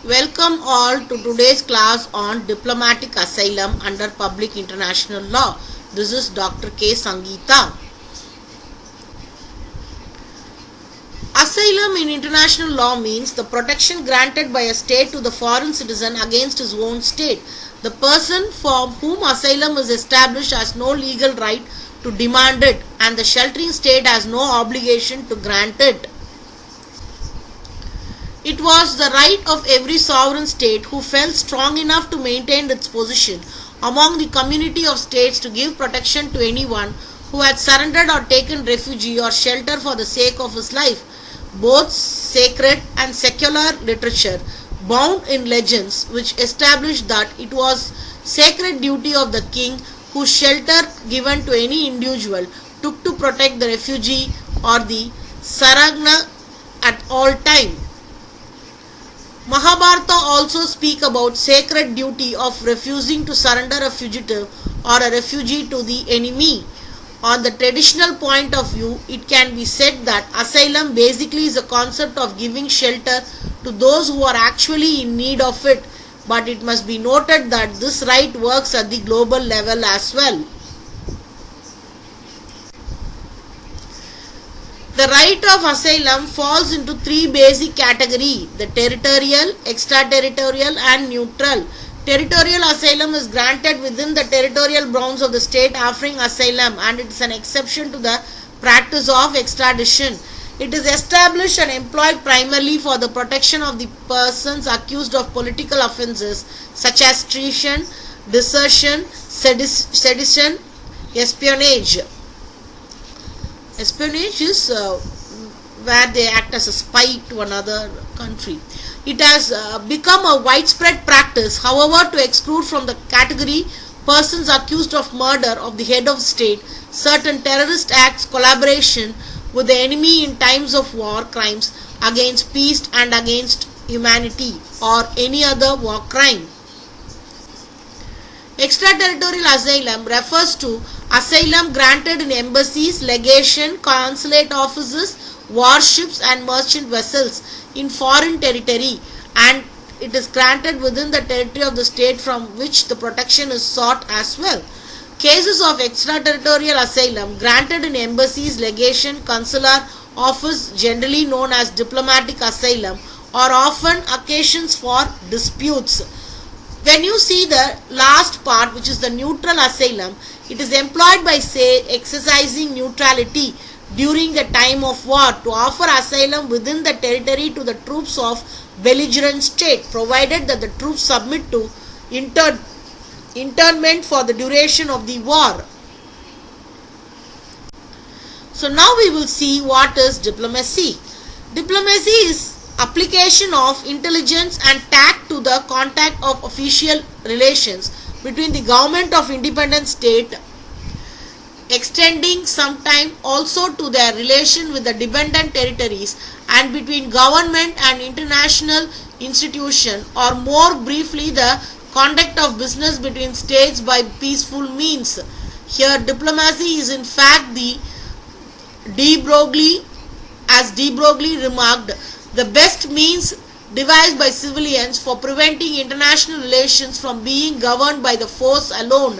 Welcome all to today's class on diplomatic asylum under public international law. This is Dr. K. Sangeeta. Asylum in international law means the protection granted by a state to the foreign citizen against his own state. The person for whom asylum is established has no legal right to demand it, and the sheltering state has no obligation to grant it. It was the right of every sovereign state who felt strong enough to maintain its position among the community of states to give protection to anyone who had surrendered or taken refuge or shelter for the sake of his life. Both sacred and secular literature bound in legends which established that it was sacred duty of the king whose shelter given to any individual took to protect the refugee or the saragna at all time. Mahabharata also speak about sacred duty of refusing to surrender a fugitive or a refugee to the enemy. On the traditional point of view, it can be said that asylum basically is a concept of giving shelter to those who are actually in need of it, but it must be noted that this right works at the global level as well. The right of asylum falls into three basic categories: the territorial, extraterritorial and neutral. Territorial asylum is granted within the territorial bounds of the state offering asylum, and it is an exception to the practice of extradition. It is established and employed primarily for the protection of the persons accused of political offences such as treason, desertion, sedition, espionage. Espionage is where they act as a spy to another country. It has become a widespread practice, however, to exclude from the category persons accused of murder of the head of state, certain terrorist acts, collaboration with the enemy in times of war, crimes against peace and against humanity, or any other war crime. Extraterritorial asylum refers to asylum granted in embassies, legation, consulate offices, warships and merchant vessels in foreign territory, and it is granted within the territory of the state from which the protection is sought as well. Cases of extraterritorial asylum granted in embassies, legation, consular office, generally known as diplomatic asylum, are often occasions for disputes. When you see the last part, which is the neutral asylum, it is employed by, say, exercising neutrality during the time of war to offer asylum within the territory to the troops of belligerent state, provided that the troops submit to internment for the duration of the war. So now we will see what is diplomacy. Diplomacy is application of intelligence and tact to the contact of official relations between the government of independent state, extending sometime also to their relation with the dependent territories, and between government and international institution, or more briefly the conduct of business between states by peaceful means. Here diplomacy is in fact the de Broglie remarked, the best means devised by civilians for preventing international relations from being governed by the force alone.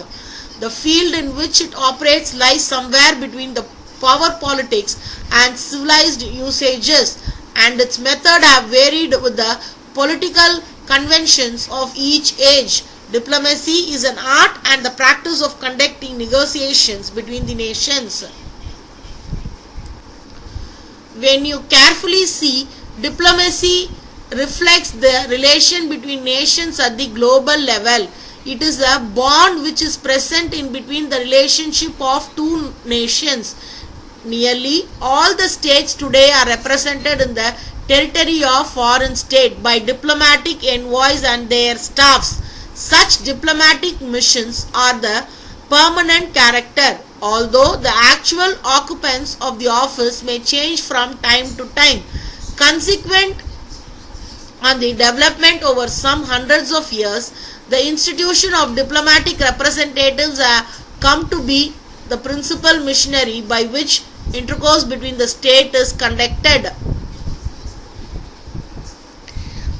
The field in which it operates lies somewhere between the power politics and civilized usages, and its method have varied with the political conventions of each age. Diplomacy is an art and the practice of conducting negotiations between the nations. When you carefully see, diplomacy reflects the relation between nations at the global level. It is a bond which is present in between the relationship of two nations. Nearly all the states today are represented in the territory of foreign state by diplomatic envoys and their staffs. Such diplomatic missions are the permanent character, although the actual occupants of the office may change from time to time. Consequent on the development over some hundreds of years, the institution of diplomatic representatives have come to be the principal machinery by which intercourse between the state is conducted.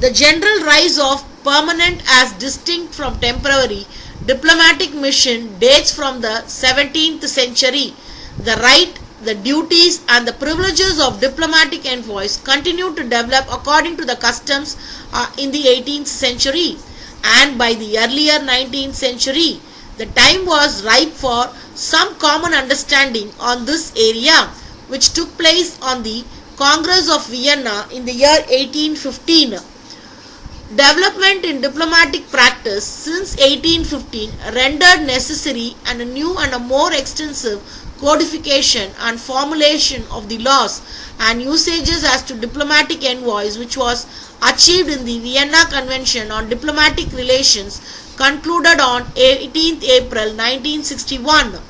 The general rise of permanent as distinct from temporary diplomatic mission dates from the 17th century. The right, the duties and the privileges of diplomatic envoys continued to develop according to the customs in the 18th century, and by the earlier 19th century the time was ripe for some common understanding on this area, which took place on the Congress of Vienna in the year 1815. Development in diplomatic practice since 1815 rendered necessary and a new and a more extensive codification and formulation of the laws and usages as to diplomatic envoys, which was achieved in the Vienna Convention on Diplomatic Relations concluded on 18th April 1961.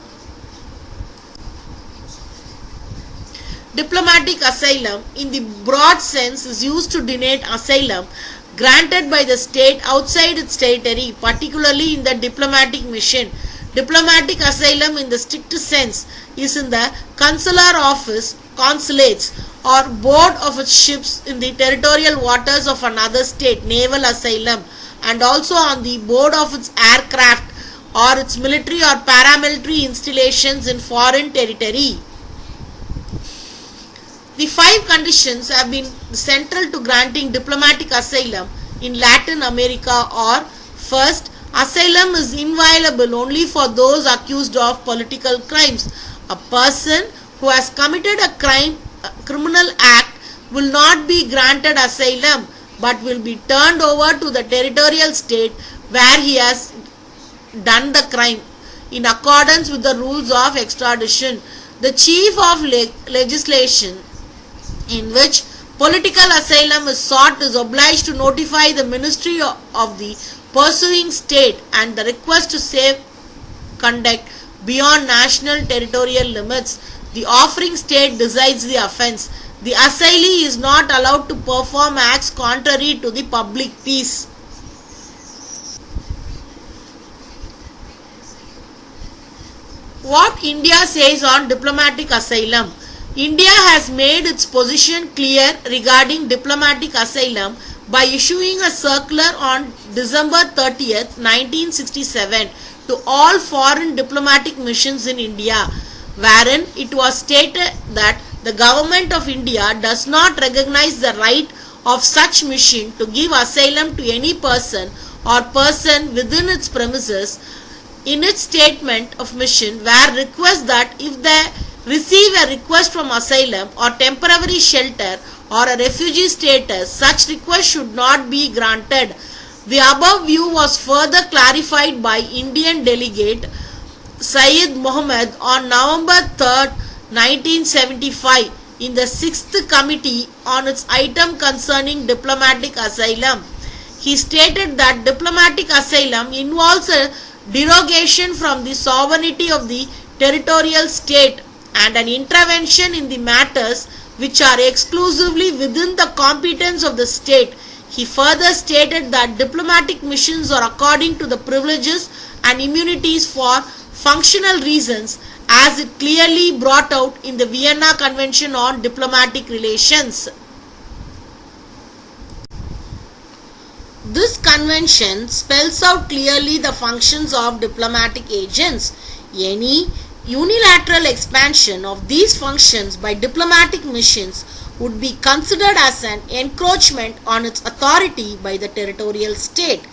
Diplomatic asylum in the broad sense is used to denote asylum granted by the state outside its territory, particularly in the diplomatic mission. Diplomatic asylum in the strict sense is in the consular office, consulates or board of its ships in the territorial waters of another state, naval asylum, and also on the board of its aircraft or its military or paramilitary installations in foreign territory. The 5 conditions have been central to granting diplomatic asylum in Latin America are: first, asylum is inviolable only for those accused of political crimes. A person who has committed a criminal act will not be granted asylum but will be turned over to the territorial state where he has done the crime in accordance with the rules of extradition. The chief of legislation in which political asylum is sought is obliged to notify the ministry of the pursuing state and the request to safe conduct beyond national territorial limits. The offering state decides the offence. The asylee is not allowed to perform acts contrary to the public peace. What India says on diplomatic asylum. India has made its position clear regarding diplomatic asylum by issuing a circular on December 30th, 1967 to all foreign diplomatic missions in India, wherein it was stated that the government of India does not recognize the right of such mission to give asylum to any person or person within its premises. In its statement of mission, where requests that if they receive a request from asylum or temporary shelter or a refugee status, such request should not be granted. The above view was further clarified by Indian delegate Syed Mohammed on November 3, 1975 in the 6th Committee on its item concerning diplomatic asylum. He stated that diplomatic asylum involves a derogation from the sovereignty of the territorial state and an intervention in the matters which are exclusively within the competence of the state. He further stated that diplomatic missions are according to the privileges and immunities for functional reasons, as it clearly brought out in the Vienna Convention on Diplomatic Relations. This convention spells out clearly the functions of diplomatic agents. Any unilateral expansion of these functions by diplomatic missions would be considered as an encroachment on its authority by the territorial state.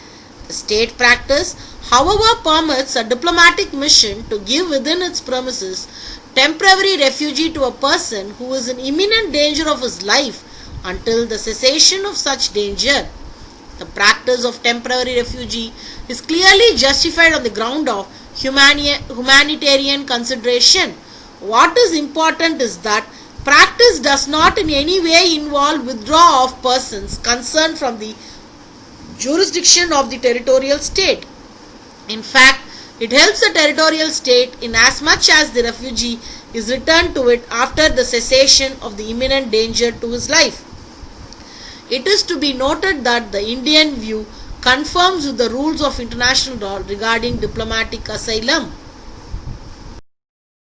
The state practice, however, permits a diplomatic mission to give within its premises temporary refuge to a person who is in imminent danger of his life until the cessation of such danger. The practice of temporary refuge is clearly justified on the ground of humanitarian consideration. What is important is that practice does not in any way involve withdrawal of persons concerned from the jurisdiction of the territorial state. In fact, it helps the territorial state in as much as the refugee is returned to it after the cessation of the imminent danger to his life. It is to be noted that the Indian view conforms with the rules of international law regarding diplomatic asylum.